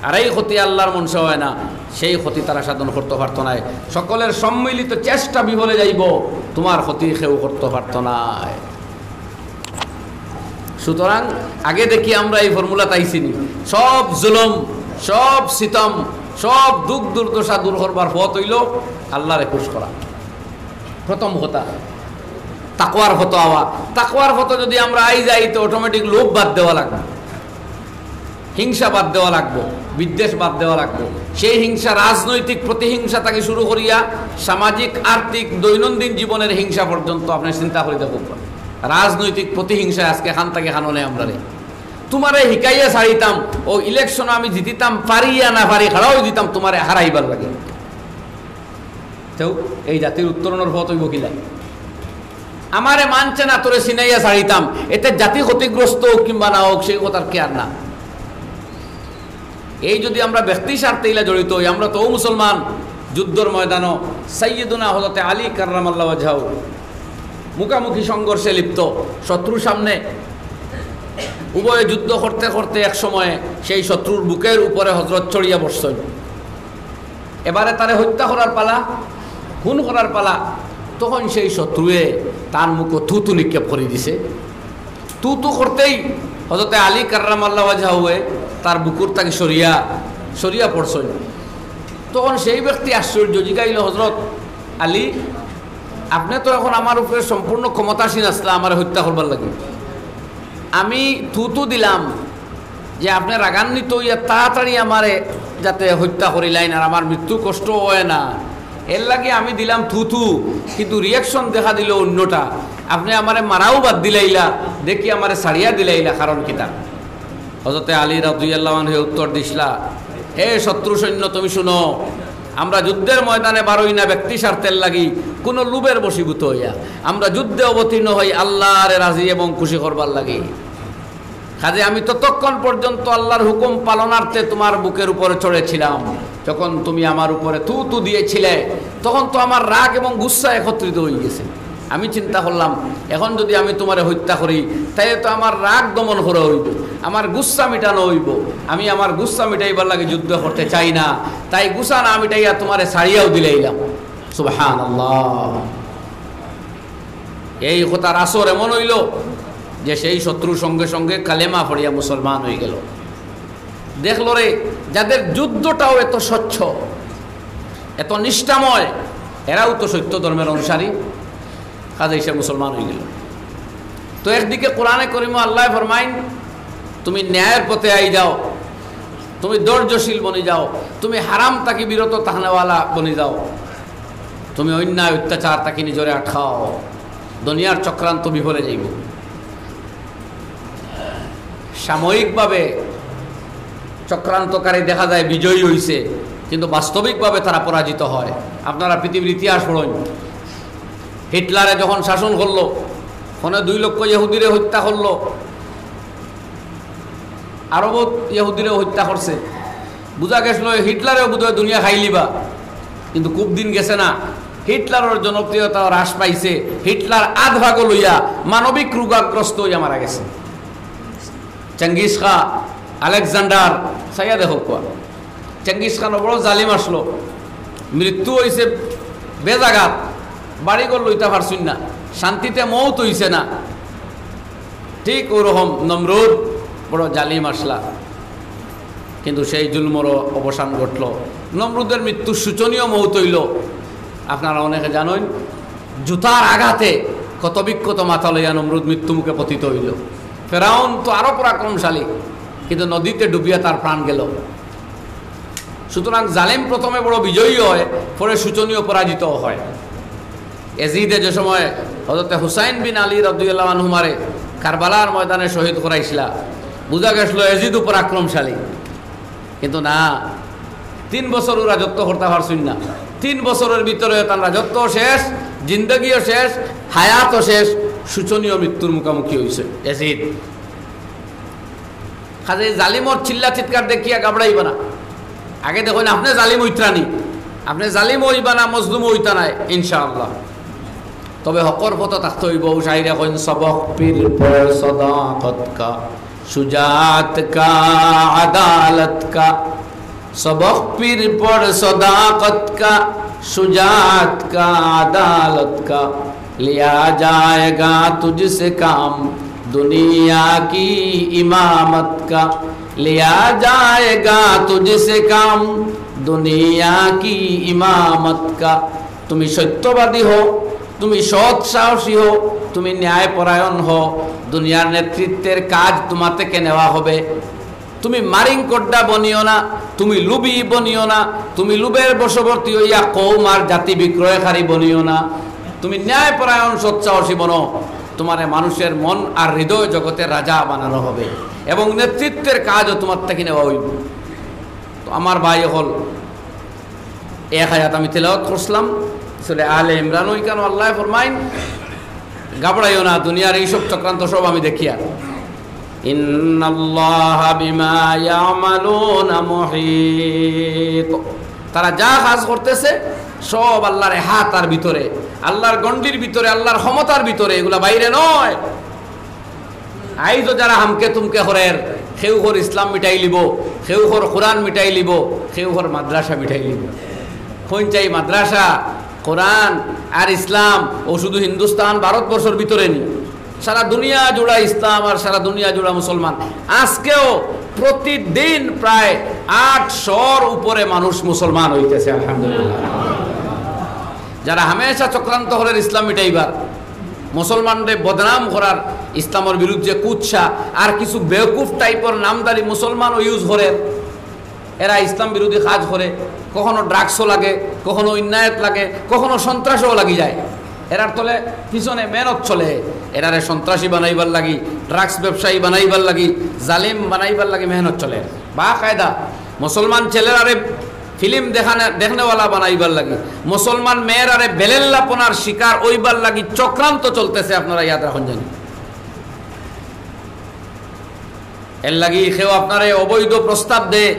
আর এই ক্ষতি আল্লাহর মনসা হয় না, সেই ক্ষতি তারা সাধন করতে পারতো না। সকলের সম্মিলিত চেষ্টা বিফলে যাইব, তোমার ক্ষতি কেউ করতে পারতো না। সুতরাং আগে দেখি আমরা এই ফর্মুলা তাইছিনি, সব জুলুম, সব সিতম, সব দুঃখ দুর্দশা দূর করবার পথ হইল আল্লাহরে খুশ করা। প্রথম কথা তাকওয়ার পথ আওয়া। তাকওয়ার পথ যদি আমরা আই যাই তো অটোমেটিক লোভ বাদ দেওয়া লাগবে, হিংসা বাদ দেওয়া লাগবে, বিদ্বেষ বাদ দেওয়া লাগবে। সেই হিংসা রাজনৈতিক প্রতিহিংসা থেকে শুরু করিয়া সামাজিক, আর্থিক, দৈনন্দিন জীবনের হিংসা পর্যন্ত আপনি চিন্তা করে দেখুন। রাজনৈতিক প্রতিহিংসা আজকে খান থেকে খানো নেই আমরা রে। তোমারে হিকাইয়া ছাড়িতাম, ও ইলেকশন আমি জিতিতাম, পারিয়া না পারি খাড়াও দিতাম, তোমারে হারাইবার লাগে। এই জাতির উত্তরণের পথ হইব কিলা? আমারে মানছে না, তোরে সিনাইয়া ছাড়িতাম, এতে জাতি ক্ষতিগ্রস্ত হোক কিংবা না হোক সেই কথার কে আর না। এই যদি আমরা ব্যক্তি স্বার্থে ইলা জড়িত হই, আমরা তো মুসলমান যুদ্ধর ময়দানও সাইয়্যিদুনা হযরত আলী কাররামাল্লাহু ওয়াজহাহু মুখামুখি সংঘর্ষে লিপ্ত, শত্রুর সামনে উভয়ে যুদ্ধ করতে করতে এক সময়ে সেই শত্রুর বুকের উপরে হযরত চড়িয়া বসছেন। এবারে তারে হত্যা করার পালা, খুন করার পালা। তখন সেই শত্রুয়ে তার মুখে থুতু নিক্ষেপ করে দিছে। থুতু করতেই হযরত আলী কাররামাল্লাহু ওয়াজহাহু তার বুকুর তাকে সরিয়া পড়ছেন। তখন সেই ব্যক্তি আশ্চর্য, জিগাইল, হযরত আলী, আপনি তো এখন আমার উপরে সম্পূর্ণ ক্ষমতাসীন আসলে আমার হত্যা করবার লাগে। আমি থুতু দিলাম যে আপনি রাগান্বিত হইয়া তাড়াতাড়ি আমারে যাতে হত্যা করিলাইন আর আমার মৃত্যু কষ্ট হয় না, এর লাগে আমি দিলাম থুতু, কিন্তু রিয়াকশন দেখা দিল অন্যটা। আপনি আমারে মারাও বাদ দিলাইলা, দেখি আমারে ছাড়িয়া দিলাইলা, কারণ কিতা? হযরত আলী রাদিয়াল্লাহু আনহু উত্তর দিছিলা, হে শত্রু সৈন্য, তুমি শুনো, আমরা যুদ্ধের ময়দানে বারোই না ব্যক্তি স্বার্থের লাগি, কোনো লোভের বশীভূত হইয়া আমরা যুদ্ধে অবতীর্ণ হই আল্লাহর রাজি এবং খুশি করবার লাগি। কাজে আমি ততক্ষণ পর্যন্ত আল্লাহর হুকুম পালনার্থে তোমার বুকের উপরে চড়েছিলাম। যখন তুমি আমার উপরে থুতু দিয়েছিলে তখন তো আমার রাগ এবং গুচ্ছা একত্রিত হয়ে গেছে। আমি চিন্তা করলাম, এখন যদি আমি তোমারে হত্যা করি তাইলে তো আমার রাগ দমন করা হইব, আমার গুচ্ছা মিটানো হইব। আমি আমার গুচ্ছা মিটাইবার লাগে যুদ্ধ করতে চাই না, তাই গুচ্ছা না মিটাইয়া তোমারে ছাড়িয়াও দিলাইলাম। সুবহানাল্লাহ। এই কথার আসর এমন হইল যে সেই শত্রুর সঙ্গে সঙ্গে কালেমা পড়িয়া মুসলমান হয়ে গেল। দেখল রে, যাদের যুদ্ধটাও এত স্বচ্ছ, এত নিষ্ঠাময়, এরাও তো সত্য ধর্মের অনুসারী, কাজে সে মুসলমান হয়ে গেল। তো একদিকে কোরআনে করিম আল্লাহ ফরমাইন, তুমি ন্যায়ের পথে আই যাও, তুমি ধৈর্যশীল বনি যাও, তুমি হারাম তাকে বিরত তাহনেওয়ালা বনি যাও, তুমি অন্যায় অত্যাচার তাকে নিজরে আটকাও, দুনিয়ার চক্রান্ত বিফলে যাইব। সাময়িকভাবে চক্রান্তকারী দেখা যায় বিজয়ী হইছে, কিন্তু বাস্তবিকভাবে তারা পরাজিত হয়। আপনারা পৃথিবীর ইতিহাস পড়ুন, হিটলারে যখন শাসন করলো, ফোনে 2 লক্ষ ইহুদিরে হত্যা করলো, আরব ইহুদিরে হত্যা করছে। বুঝা গেছিল হিটলারেও বোধহয় দুনিয়া খাইলিবা, কিন্তু খুব দিন গেছে না, হিটলারের জনপ্রিয়তা হ্রাস পাইছে। হিটলার আধ ভাগ লইয়া মানবিক রোগাগ্রস্ত হইয়া মারা গেছে। চেঙ্গিস খাঁ, আলেকজান্ডার, সাইয়া দেখো কোয়া চেঙ্গিস খান বড় জালিম আসলো, মৃত্যু হয়েছে বেজাগাত, বাড়িঘর লইতে পারছুন না, শান্তিতে মৌত হইছে না। ঠিক ওরকম নমরুদ বড় জালিম আসলা, কিন্তু সেই জুলমরও অবসান ঘটল। নমরুদের মৃত্যু শোচনীয় মৌত হইল। আপনারা অনেকে জানেন, জুতার আঘাতে কত বিক্ষত মাথা লইয়া নমরুদ মৃত্যুমুখে পতিত হইল। ফেরাউন তো আরো পরাক্রমশালী, কিন্তু নদীতে ডুবিয়া তার প্রাণ গেল। সুতরাং জালেম প্রথমে বড় বিজয়ী হয়, পরে শোচনীয় পরাজিত হয়। এজিদে যে সময় হযরতে হুসাইন বিন আলী রাদিয়াল্লাহু আনহু মারে কারবালার ময়দানে শহীদ করাইছিলা, বুঝা গেছিল এজিদ পরাক্রমশালী, কিন্তু না, 3 বছর রাজত্ব করতে পারছুন না। 3 বছরের ভিতরে তার রাজত্ব শেষ, জিন্দগিও শেষ, হায়াতও শেষ, শোচনীয় মৃত্যুর মুখোমুখি হয়েছে এজিদ। কাজে জালিমর চিল্লা চিৎকার দেখিয়া ঘাবড়াইবা না। আগে দেখুন, আপনি জালিম হইতানি, আপনি জালিম হইবা না, মজলুম হইতা নাই ইনশাআল্লাহ। তবে হকর পথ থাকতে হইব। শাইরে কইন সবক পীর পর সদাকত কা, সুজাত কা, আদালত কা, सबक पीर पर सदाकत का, शुजात का, अदालत का, लिया जाएगा तुझसे काम दुनिया की इमामत का, लिया जाएगा तुझसे काम दुनिया की इमामत का। তুমি সত্যবাদী হো, তুমি সৎ সাহসী হো, তুমি ন্যায়পরায়ণ হো, দুনিয়ার নেতৃত্বের কাজ তোমার থেকে নেওয়া হবে। তুমি মারিং কোড্ডা বনিও না, তুমি লুবি বনিও না, তুমি লুবের বশবর্তী হইয়া কৌম আর জাতি বিক্রয়কারী বনিও না। তুমি ন্যায়পরায়ণ সৎসাহসী বনো, তোমার মানুষের মন আর হৃদয় জগতের রাজা বানানো হবে, এবং নেতৃত্বের কাজও তোমার থেকে নেওয়া হইব। তো আমার ভাই হল এক আয়াত আমি তেলাওয়াত করছিলাম, সূরা আলে ইমরান। ওই কেন আল্লাহ ফরমাইন, ঘাবড়াইও না, দুনিয়ার এইসব চক্রান্ত সব আমি দেখি। আর ইন্নাল্লাহা বিমা ইয়ামালুনা মুহীত, তারা যা কাজ করতেছে সব আল্লাহর হাতের ভিতরে, আল্লাহর গণ্ডির ভিতরে, আল্লাহর ক্ষমতার ভিতরে, এগুলা বাইরে নয়। আইজো যারা হামকে তুমকে হরের, কেউ হর ইসলাম মিটাই লিব, কেউ হর কোরআন মিটাই লিব, কেউ হর মাদ্রাসা মিটাই লিব। কোন চাই মাদ্রাসা, কোরআন আর ইসলাম ও শুধু হিন্দুস্তান ভারতবর্ষের ভিতরে নি, সারা দুনিয়া জুড়া ইসলাম আর সারা দুনিয়া জুড়া মুসলমান। আজকেও প্রতিদিন প্রায় 800-র উপরে মানুষ মুসলমান হইতেছে, আলহামদুলিল্লাহ। যারা হামেশা চক্রান্ত করেন ইসলাম মিটাইবার, মুসলমানদের বদনাম করার, ইসলামের বিরুদ্ধে কুৎসা আর কিছু বেওকুফ টাইপের নামদারি মুসলমানও ইউজ করে, এরা ইসলাম বিরোধী কাজ করে। কখনো ড্রাগসও লাগে, কখনো ইন্নায়ত লাগে, কখনো সন্ত্রাসও লাগি যায়। এরার তলে পিছনে মেহনত চলে, এরারে সন্ত্রাসী বানাইবার লাগি, ড্রাগস ব্যবসায়ী বানাইবার লাগি, জালিম বানাইবার লাগি মেহনত চলে। বা কায়দা মুসলমান ছেলেরারে ফিল্ম দেখনেওয়ালা বানাইবার লাগি, মুসলমান মেয়েরারে বেলেল্লাপনার শিকার ওইবার লাগি চক্রান্ত চলতেছে। আপনারা ইয়াদ রাখুন জানি, এর লাগি কেউ আপনারে অবৈধ প্রস্তাব দেয়,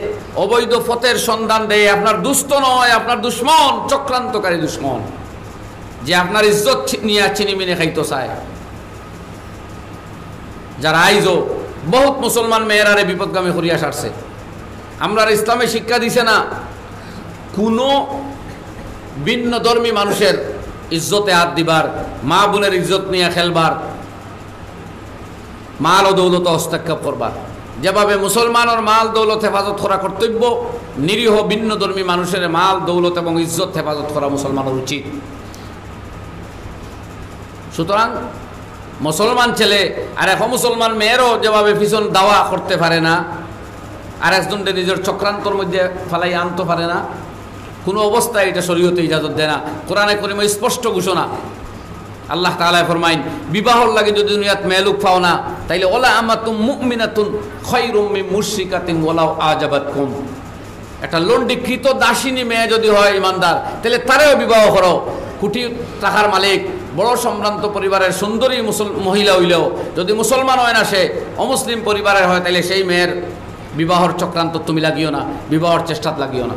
অবৈধ ফতের সন্ধান দেয়, আপনার দুস্থ নয়, আপনার দুশ্মন, চক্রান্তকারী দুশ্মন, যে আপনার ইজ্জত নিয়ে চিনিমিনে খাইতে চায়। যারা আইজো বহুত মুসলমান মেয়েরারে বিপদগামী করিয়া সারছে। আমরা ইসলামে শিক্ষা দিছে না কোনো ভিন্ন ধর্মী মানুষের ইজ্জতে হাত দিবার, মা বোনের ইজ্জত নিয়ে খেলবার, মাল ও দৌলত হস্তক্ষেপ করবার। যেভাবে মুসলমানের মাল দৌলত হেফাজত করা কর্তব্য, নিরীহ ভিন্ন ধর্মী মানুষের মাল দৌলত এবং ইজ্জত হেফাজত করা মুসলমানের উচিত। সুতরাং মুসলমান ছেলে আর এক মুসলমান মেয়েরও যেভাবে পিছন দাওয়া করতে পারে না, আর একজনকে নিজের চক্রান্তর মধ্যে ফেলাই আনতে পারে না, কোনো অবস্থায় এটা শরীয়তে ইজাজত দেয় না। কোরআনে কারীমে স্পষ্ট ঘোষণা, আল্লাহ তাআলা ফরমাইন, বিবাহর লাগে যদি দুনিয়াত মেলুক পাও না, তাইলে ওলা আমাতুম মুমিনাতুন খায়রুম মিন মুশরিকাতিন ওয়ালাউ আজাবাতকুম। একটা লন্ডিকৃত দাসিনী মেয়ে যদি হয় ইমানদার, তাহলে তারেও বিবাহ করো। কোটি টাকার মালিক, বড় সম্ভ্রান্ত পরিবারের সুন্দরী মহিলা হইলেও যদি মুসলমান হয় না, সে অমুসলিম পরিবারের হয়, তাহলে সেই মেয়ের বিবাহর চক্রান্ত তুমি লাগিও না, বিবাহর চেষ্টা লাগিও না,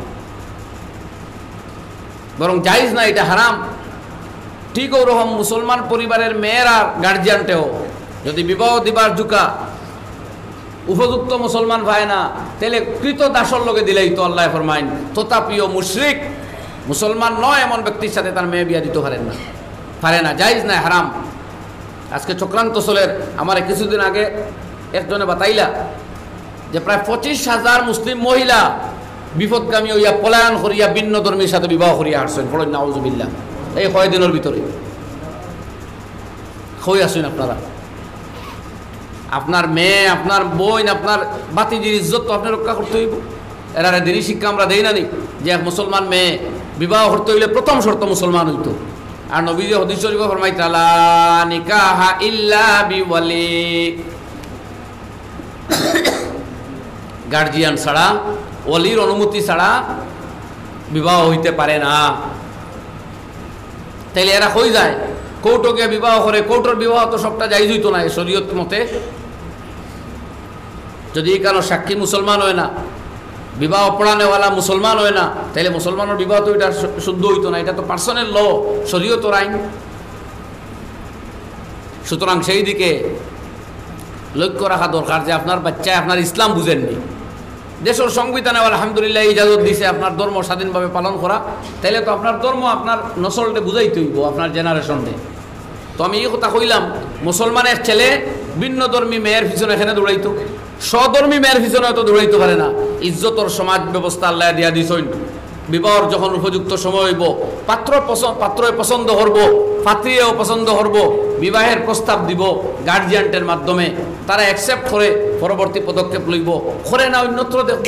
বরং জায়েজ না, এটা হারাম। ঠিক ওরকম মুসলমান পরিবারের মেয়েরা গার্জিয়ানটেও যদি বিবাহ দিবার জুকা উপযুক্ত মুসলমান ভাই না, তাহলে কৃত দাসর লগে দিলেই তো আল্লাহ ফরমাইন তথাপিও মুশরিক, মুসলমান নয় এমন ব্যক্তির সাথে তার মেয়ে বিয়া দিতে পারে না, জায়েজ না, হারাম। আজকে চক্রান্ত চলের। আমার কিছুদিন আগে একজনে বাতাইলা যে প্রায় 25,000 মুসলিম মহিলা বিপদগামী হইয়া পলায়ন করিয়া ভিন্ন ধর্মীর সাথে বিবাহ করিয়া আসছেন। ফলন নাউজুবিল্লাহ, এই কয়েকদিনের ভিতরে হই আসুন। আপনার মেয়ে, আপনার বোন, আপনার বাতিজির ইজ্জত তো আপনি রক্ষা করতে হইব। এরা দিনী শিক্ষা আমরা দেই না নি যে এক মুসলমান মেয়ে বিবাহ করতে হইলে প্রথম শর্ত মুসলমান হইত। আর নবীজি হাদিস শরীফে ফরমাইতা লা নিকাহা ইল্লা বিওয়ালি, গার্জিয়ান ছাড়া, ওলির অনুমতি ছাড়া বিবাহ হইতে পারে না। তাইলে এরা হয়ে যায় কৌটকে বিবাহ করে। কৌটোর বিবাহ তো সবটা জায়েজ হইতো না শরীয়ত মতে। যদি কারো সাক্ষী মুসলমান হয় না, বিবাহ পড়ানেওয়ালা মুসলমান হয় না, তাহলে মুসলমানের বিবাহ তো এটা শুদ্ধ হইতো না। এটা তো পার্সোনাল ল, শরীয়তের আইন। সুতরাং সেই দিকে লক্ষ্য রাখা দরকার যে আপনার বাচ্চায় আপনার ইসলাম বুঝেননি। দেশের সংবিধানে আলহামদুলিল্লাহ ইজাজত দিছে আপনার ধর্ম স্বাধীনভাবে পালন করা, তাইলে তো আপনার ধর্ম আপনার নসলটে বুঝাইতে হইব, আপনার জেনারেশনটে। তো আমি এই কথা কইলাম, মুসলমানের ছেলে ভিন্ন ধর্মী মেয়ের পিছনে এখানে দৌড়াইতো, স্বধর্মী মেয়ের পিছনে হয়তো দৌড়াইতে পারে না। ইজ্জতর সমাজ ব্যবস্থা আল্লাহ দিয়া দিছেন। বিবাহর যখন উপযুক্ত সময় হইব, পাত্রই পছন্দ করব, পাত্রীও পছন্দ করব, বিবাহের প্রস্তাব দিব গার্জিয়ানটের মাধ্যমে, তারা অ্যাকসেপ্ট করে পরবর্তী পদক্ষেপ লইব। করে না অন্যত্র দেখব।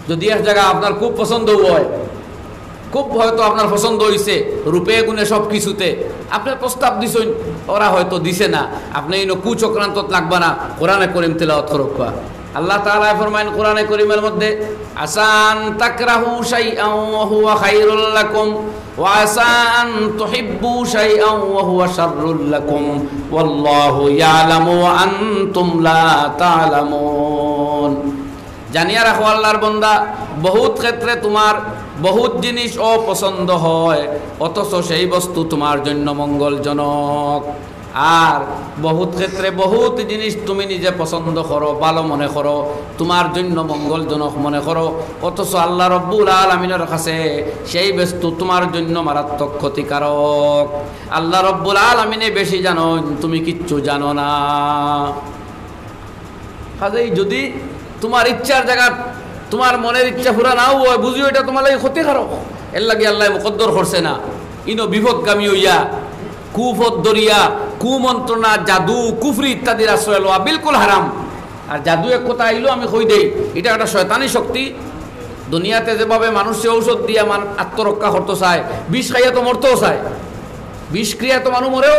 যদি এক জায়গা আপনার খুব পছন্দ হয়, খুব হয়তো আপনার পছন্দ হয়েছে রূপে গুণে সব কিছুতে, আপনার প্রস্তাব দিছেন, ওরা হয়তো দিছে না, আপনি এই কুচক্রান্ত লাগবা না, কোরআনে করিম তেলাওয়াত করবা। আল্লাহ তাআলা ফরমায়েন কোরআনে করিমের মধ্যে, আসান তাকরাহু শাইআন ওয়া হুয়া খায়রুল লাকুম ওয়া আসান তুহিব্বু শাইআন ওয়া হুয়া শাররুল লাকুম ওয়াল্লাহু ইয়ালামু ওয়া আনতুম লা তা'লামুন। জানিয়া রাখো আল্লাহর বান্দা, বহুত ক্ষেত্রে তোমার বহুত জিনিস অপছন্দ হয়, অথচ সেই বস্তু তোমার জন্য মঙ্গলজনক। আর বহুত ক্ষেত্রে বহুত জিনিস তুমি নিজে পছন্দ করো, ভালো মনে করো, তোমার জন্য মঙ্গলজনক মনে করো, অথচ আল্লাহ রব্বুল আলামিনের কাছে সেই বস্তু তোমার জন্য মারাত্মক ক্ষতিকারক। আল্লাহ রব্বুল আলামিনে বেশি জানো, তুমি কিচ্ছু জানো না। কাজেই যদি তোমার ইচ্ছার জায়গা, তোমার মনের ইচ্ছা পুরা নাও হয়, বুঝিও এটা তোমার লাগে ক্ষতিকারক, এর লাগে আল্লাহ মুকদ্দর করছে না। ইনো বিপদগামী হইয়া কুফত দরিয়া, কুমন্ত্রণা, জাদু, কুফরি ইত্যাদির আশ্রয় লওয়া বিলকুল হারাম। আর জাদু এক কথা আইলো আমি কই দেই, এটা একটা শয়তানি শক্তি। দুনিয়াতে যেভাবে মানুষে ঔষধ দিয়া আত্মরক্ষা করতে চায়, বিষ খাইয়া তো মরতেও চায়, বিষ ক্রিয়া তো মানুষ মরেও।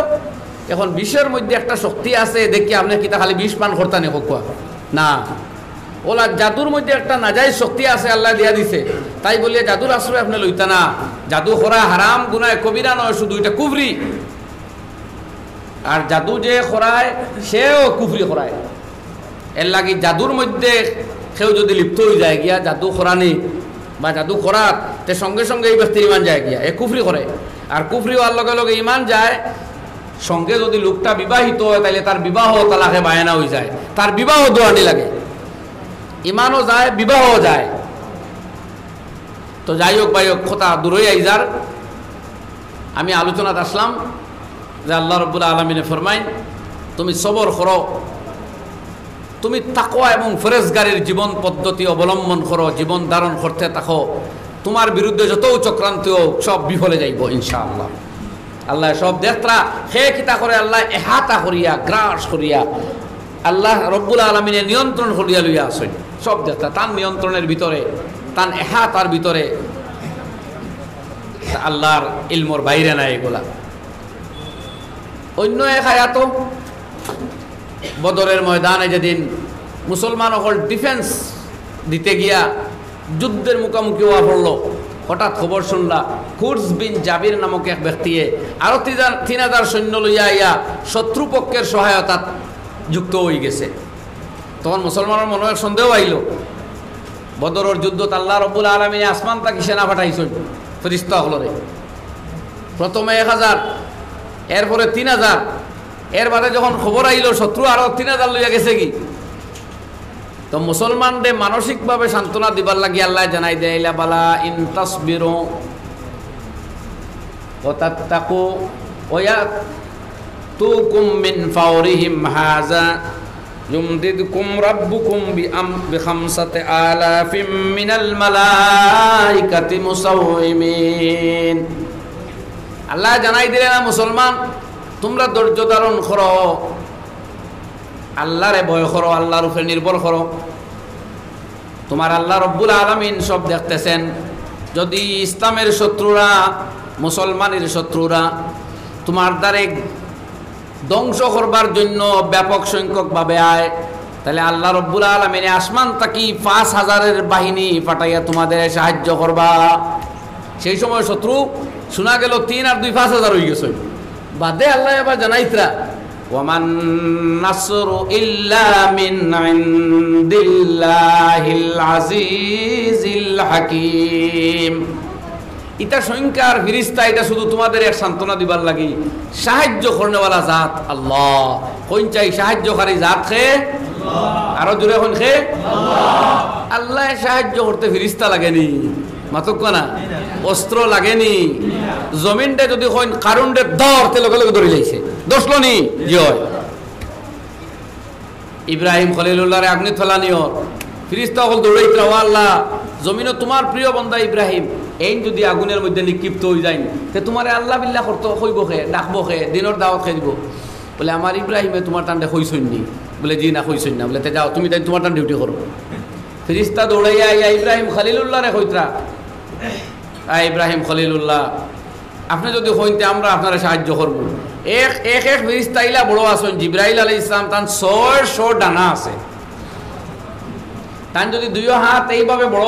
এখন বিষের মধ্যে একটা শক্তি আছে, দেখি আপনি কিতা খালি বিষ পান করতা নি কোয়া না, ওলা জাদুর মধ্যে একটা নাজাইজ শক্তি আছে, আল্লাহ দিয়া দিছে। তাই বলিয়া জাদুর আশ্রয় আপনি লইতা না। জাদু করা হারাম, গুনায় কবিরা নয়, শুধু এটা কুফরি। আর জাদু যে করায় সেও কুফরি করায়। এর লাগি জাদুর মধ্যে কেউ যদি লিপ্ত হয়ে যায় গিয়া জাদু করানি বা জাদু করার, তে সঙ্গে সঙ্গে এই ব্যক্তির ইমান যায় গিয়া, এ কুফরি করে। আর কুফরি হওয়ার লগে লগে ইমান যায়। সঙ্গে যদি লোকটা বিবাহিত হয়, তাহলে তার বিবাহ তালাকে বায়ানা হয়ে যায়, তার বিবাহ দোয়ানি লাগে, ইমানও যায়, বিবাহও যায়। তো যাই হোক ভাই হোক, কথা দূরই আইজার। আমি আলোচনাতে আসলাম যে আল্লাহ রব্বুল আলামিনে ফরমাইন, তুমি সবর করো, তুমি তাকওয়া এবং ফরেজগারির জীবন পদ্ধতি অবলম্বন করো, জীবন ধারণ করতে থাকো, তোমার বিরুদ্ধে যত চক্রান্ত সব বিফলে যাইব ইনশাআল্লাহ। আল্লাহ সব দেখরা হে কিতা করে, আল্লাহ এহাতা করিয়া, গ্রাস করিয়া, আল্লাহ রব্বুল আলামিনের নিয়ন্ত্রণ করিয়া লইয়া আসেন। সব দেখতা তার নিয়ন্ত্রণের ভিতরে, তার এহাতার ভিতরে, আল্লাহর ইলমর বাইরে নাই এগুলা। অন্য এক আয়াত, বদরের ময়দানে যেদিন মুসলমান সকল ডিফেন্স দিতে গিয়া যুদ্ধের মুখোমুখি হওয়া পড়লো। হঠাৎ খবর শুনলা কুরস বিন জাবির নামক এক ব্যক্তিয়ে আরো 3000 সৈন্য লইয়া ইয়া শত্রুপক্ষের সহায়তা যুক্ত হয়ে গেছে। তখন মুসলমানের মনে এক সন্দেহ আইল, বদরের যুদ্ধত আল্লাহ রব্বুল আলামিন আসমান তাকে সেনা পাঠাইছেন ফেরেশতা হলরে। প্রথমে 1000, এরপরে 3000, এর বাদে যখন খবর আইল শত্রু আরো 3000 লইয়া গেছে কি, তো মুসলমানদের মানসিকভাবে সান্ত্বনা দিবার লাগি আল্লাহ জানাই দেয়লা বালা ইন তাসবিরু ওয়া তাত্তাকু ওয়া ইয়াতুকুম মিন ফাওরিহিম হাযা ইউমদিদকুম রাব্বুকুম বিখামসাতি আলাফিম মিনাল মালাইকাতি মুসাওয়িমিন। আল্লাহ জানাই দিলেন মুসলমান তোমরা ধৈর্য ধারণ করো, আল্লাহরে ভয় করো, আল্লাহর উপরে নির্ভর করো। তোমার আল্লাহ রব্বুল আলামিন সব দেখতেছেন। যদি ইসলামের শত্রুরা, মুসলমানের শত্রুরা তোমার দ্বারে ধ্বংস করবার জন্য ব্যাপক সংখ্যকভাবে আয়, তাহলে আল্লাহ রব্বুল আলামিন আসমান তাকি 5000-এর বাহিনী পাঠাইয়া তোমাদের সাহায্য করবা। সেই সময় শত্রু শোনা গেল 3 আর 2 5000 হয়ে গেছে। বাদে আল্লাহ এবার জানাইতরা ওয়ামান নাসরু ইল্লা মিন ইনদিল্লাহিল আজিজিল হাকিম। এটা সংখ্যার ফিরিস্তা, এটা শুধু তোমাদের এক সান্ত্বনা দিবার লাগি। সাহায্য করনেওয়ালা জাত আল্লাহ। কোন চাই সাহায্যকারী জাত খে আল্লাহ। আরো জোরে কোন খে আল্লাহ। আল্লাহ সাহায্য করতে ফিরিস্তা লাগেনি, মাতক না অস্ত্র লাগেনি। জমিনটা যদি কইন কারুনডে ধরতে লগে লগে ধরে যাইছে, দোষলো নি জয়। ইব্রাহিম খলিলুল্লাহরে আগুনে ফেলানিও ফিরিস্তা হল দৌড়াইতরা, ও আল্লাহ জমিনও তোমার প্রিয় বান্দা ইব্রাহিম এই যদি আগুনের মধ্যে নিক্ষিপ্ত হয়ে যায় তে তোমারে আল্লাহ বিল্লাহ করতো কইব খে, ডাকবো খে, দিনের দাওয়াত খেয়ে দিব। বলে আমার ইব্রাহিমে তোমার টানটা কইসইন নি? বলে জি না কইসইন না। বলে তে যাও তুমি তাই তোমার টান ডিউটি করো। ফিরিস্তা দৌড়াইয়া ইয়া ইব্রাহিম খলিলুল্লাহরে কইতরা, ইব্রাহিম খলিলুল্লাহ আপনি যদি হইতে আমরা আপনারা সাহায্য করবো। এক ফিরিস্তা ইলা বড় আসেন, জিবরাইল আলাইহিস সালাম তান 600 ডানা আছে। তান যদি 2 হাত এইভাবে বড়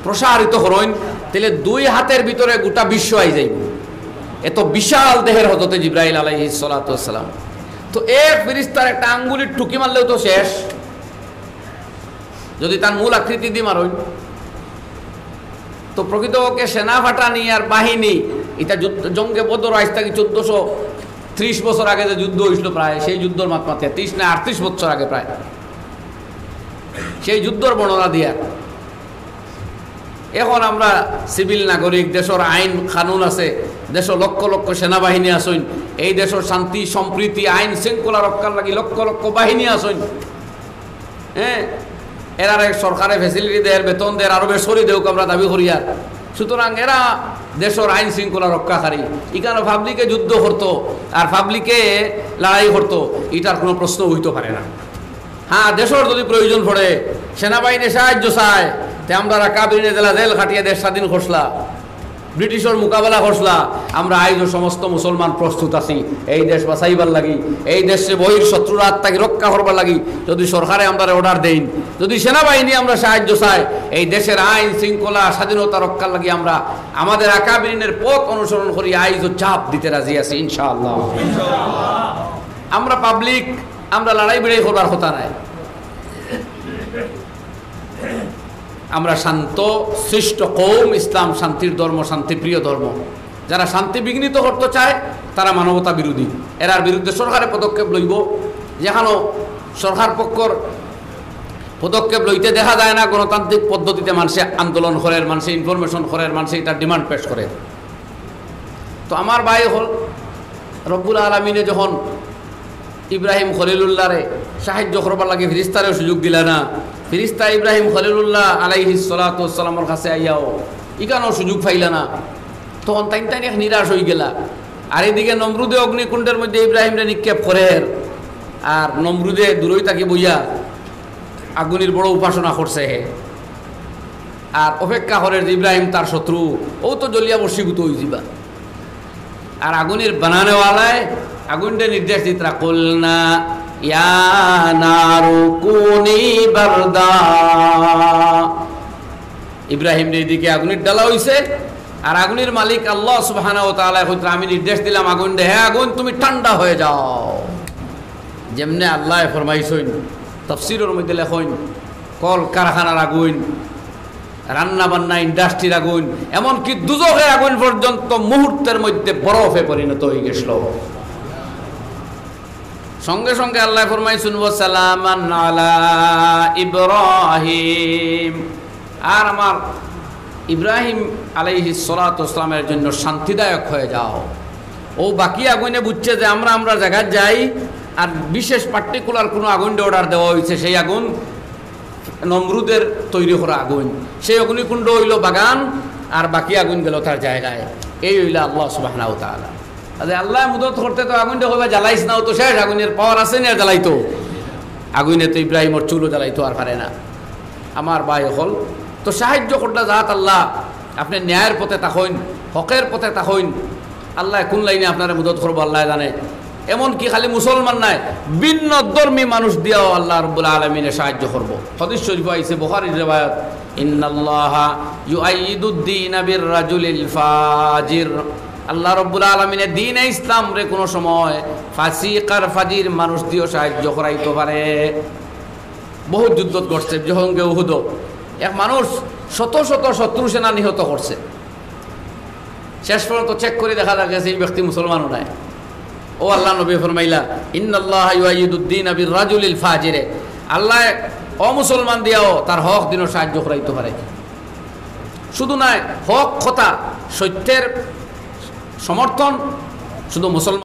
প্রসারিত করেন তাহলে 2 হাতের ভিতরে গোটা বিশ্ব আই যাইব। এত বিশাল দেহের হজরতে জিবরাইল আলাইহিস সালাতু ওয়াস সালাম। তো এক ফিরিস্তার একটা আঙ্গুলির টুকি মারলেও তো শেষ, যদি তার মূল আকৃতি দিয়ে মারইন। তো প্রকৃতপক্ষে সেনা ফাটানি আর বাহিনী এটা জঙ্গে বদর আজ থেকে 1430 বছর আগে যে যুদ্ধ হয়েছিল প্রায়, সেই যুদ্ধর মাত্রাতে 30 না 38 বছর আগে প্রায়, সেই যুদ্ধর বর্ণনা দিয়া এখন আমরা সিভিল নাগরিক, দেশের আইন কানুন আছে, দেশের লক্ষ লক্ষ সেনাবাহিনী আসেন, এই দেশের শান্তি সম্প্রীতি আইন শৃঙ্খলা রক্ষার লাগি লক্ষ লক্ষ বাহিনী আসেন। হ্যাঁ, এরা সরকারে ফেসিলিটি দেয়, বেতন দেয়, আরো বেসরি দেউক আমরা দাবি করি। আর সুতরাং এরা দেশের আইন শৃঙ্খলা রক্ষাকারী, এখানে পাবলিকে যুদ্ধ করতো আর পাবলিকে লড়াই করতো, এটার কোনো প্রশ্ন হইতে পারে না। হ্যাঁ, দেশের যদি প্রয়োজন পড়ে সেনাবাহিনী সাহায্য চায়, তে আমরা কাবিনে জেলা জেল খাটিয়ে দেশ স্বাধীন করছলা, ব্রিটিশের মোকাবেলা করছলা। আমরা আইজও সমস্ত মুসলমান প্রস্তুত আছি এই দেশ বাঁচাইবার লাগি, এই দেশে বহির শত্রুর আত্মাকে রক্ষা করবার লাগি। যদি সরকারে আমরা অর্ডার দেই, যদি সেনাবাহিনী আমরা সাহায্য চাই, এই দেশের আইন শৃঙ্খলা স্বাধীনতা রক্ষার লাগি আমরা আমাদের আকাবিরিনের পথ অনুসরণ করি আইজও চাপ দিতে রাজি আছি ইনশাআল্লাহ। আমরা পাবলিক, আমরা লড়াই বিড়াই করবার কথা নাই। আমরা শান্ত সৃষ্ট কৌম, ইসলাম শান্তির ধর্ম, শান্তিপ্রিয় ধর্ম। যারা শান্তি বিঘ্নিত করতে চায় তারা মানবতা বিরোধী। এরার বিরুদ্ধে সরকারের পদক্ষেপ লইব। যেখানেও সরকার পক্ষর পদক্ষেপ লইতে দেখা যায় না, গণতান্ত্রিক পদ্ধতিতে মানুষে আন্দোলন করে, মানুষে ইনফরমেশন করে, মানুষে এটা ডিমান্ড পেশ করে। তো আমার ভাই হল রব্বুল আলামিনে যখন ইব্রাহিম খলিলুল্লাহরে সাহায্য করবার লাগে ফিরিস্তারেও সুযোগ দিলে না, ফিরিস্তা ইব্রাহিম খলিলুল্লাহ আলাইহিস সালাতু ওয়াস সালামের কাছে আইয়াও ইকানো সুযোগ পাইলা না। তখন তাই এক নিরাশ হয়ে গেলা। আর এদিকে নমরুদে অগ্নিকুণ্ডের মধ্যে ইব্রাহিমরে নিক্ষেপ করে, আর নমরুদে দূরই তাকে বইয়া আগুনের বড় উপাসনা করছে। আর অপেক্ষা করে যে ইব্রাহিম তার শত্রু, ও তো জ্বলিয়া বর্ষীভূত হয়ে যাবা। আর আগুনের বানানেওয়ালায় আগুনটা নির্দেশ দিতরা, কুলনা ইয়া নারু কুনি বারদা ইব্রাহিম এদিকে আগুনের ডালা হইছে, আর আগুনের মালিক আল্লাহ সুবহানাহু ওয়া তাআলা কইতে আমি নির্দেশ দিলাম আগুন দে, হে আগুন তুমি ঠান্ডা হয়ে যাও। যেমনে আল্লাহ ফরমাইছেন, তাফসীরের মধ্যে লেখেন কল কারখানার আগুন, রান্না বান্না ইন্ডাস্ট্রির আগুন, এমনকি দুজকের আগুন পর্যন্ত মুহূর্তের মধ্যে বরফে পরিণত হয়ে গেছিল। সঙ্গে সঙ্গে আল্লাহ ফরমাইছেন ওয়া সালামান আলা ইব্রাহিম, আর আমার ইব্রাহিম আলাইহিস সালাতু ওয়াস সালামের জন্য শান্তিদায়ক হয়ে যাও। ও বাকি আগুনে বুঝছে যে আমরা জায়গায় যাই, আর বিশেষ পার্টিকুলার কোনো আগুন অর্ডার দেওয়া হয়েছে, সেই আগুন নমরুদের তৈরি করা আগুন, সেই অগ্নিকুণ্ড হইল বাগান, আর বাকি আগুন গেল তার জায়গায়। এই হইল আল্লাহ সুবহানাহু ওয়া তাআলা। আল্লাহ মুদত করতে তো আগুনটা হইবা জ্বালাইস না, তো শেষ, আগুনের পাওয়ার আছে না জ্বালাইতো, আগুনে তো ইব্রাহিমর চুলও জ্বালাইতো আর পারে না। আমার ভাই হল তো সাহায্য করলে যাত আল্লাহ, আপনি ন্যায়ের পথে তাকইন, হকের পথে তাকইন, আল্লাহ কোন লাইনে আপনারা মুদত করবো আল্লাহ জানে। এমনকি খালি মুসলমান নাই, ভিন্ন ধর্মী মানুষ দিয়েও আল্লাহ রাব্বুল আলামিনে সাহায্য করবো। হাদিস শরীফে আইছে, বুখারীর riwayat, ইন্নাল্লাহা ইউআইয়িদুদ-দীনা বির-রাজুলিল ফাজির, আল্লাহ রাব্বুল আলামিনে দ্বীন ইসলাম রে কোনো সময় ফাসিক আর ফাজির মানুষ দিয়েও সাহায্য করাইতে পারে। বহু যুদ্ধ করছে, জঙ্গে উহুদ এক মানুষ শত শত শত্রু সেনা নিহত করছে, শেষ পর্যন্ত চেক করে দেখা গেছে এই ব্যক্তি মুসলমানও নাই। ও আল্লাহ নবী ফরমাইলা, ইন্নাল্লাহা ইউআইয়িদুদ-দীনা বির-রাজুলিল ফাজির, আল্লাহ অমুসলমান দিয়াও তার হক দিনও সাহায্য করাইতে পারে। শুধু নয়, হক কথা সত্যের সমর্থন শুধু মুসলমান